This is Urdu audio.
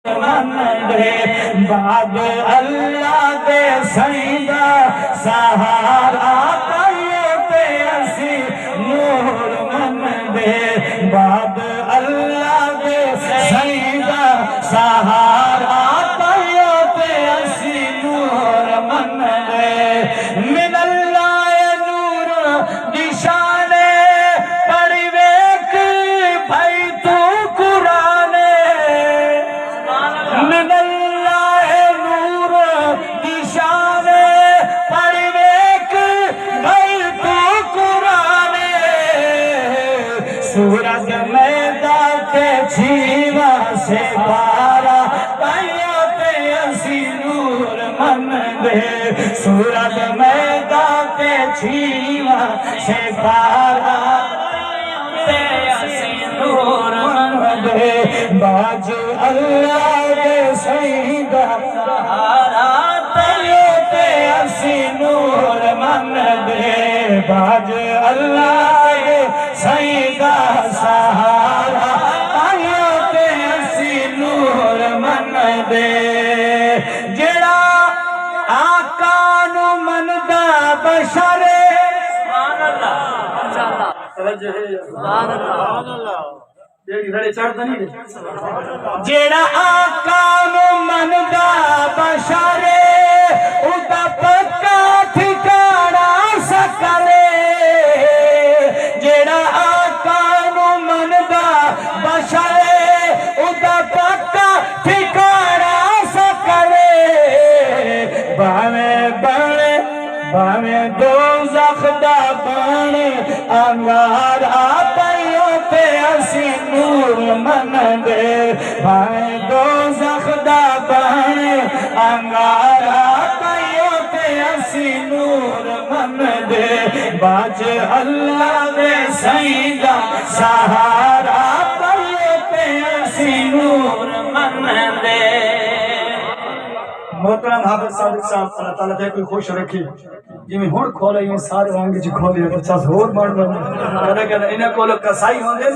بعد اللہ دے سیدہ سہارا پائیتے اسی نور من دے بعد اللہ دے سیدہ سہارا پائیتے اسی نور من دے من اللہ نور نشانے پڑی ویک بھائی تو قرآن من اللہ نور نشان پڑھ ویک بھائی تو قرآن سورج میدان کے جھیوا سے پارا پائیتے اسی نور من دے سورج میدان کے جھیوا سے پارا باج اللہ دے سیدہ سہارا پائیتے اسی نور من دے باج اللہ دے سیدہ سہارا پائیتے اسی نور من دے جڑا آقا نو مندا بشر سبحان اللہ سبحان اللہ جیڑا آقا نو مندا بشر اُدا پکا ٹھکانا سکلے جیڑا آقا نو مندا بشر اُدا پکا ٹھکانا سکلے باویں دوزخ دا بنے انگارا پائیتے اسی نور من دے باویں دوزخ دا بنے انگارا پائیتے اسی نور من دے باج اللہ دے سیدہ سہارا پائیتے اسی نور من دے محترم حافظ صادق صاحب اللہ تعالیٰ دے کوئی خوش رکھی جی میں ہون کھولا یہ سارے وانگی جی کھولے بچہ ہور مار بنا کہنے انہیں کو لوگ کسائی ہوندے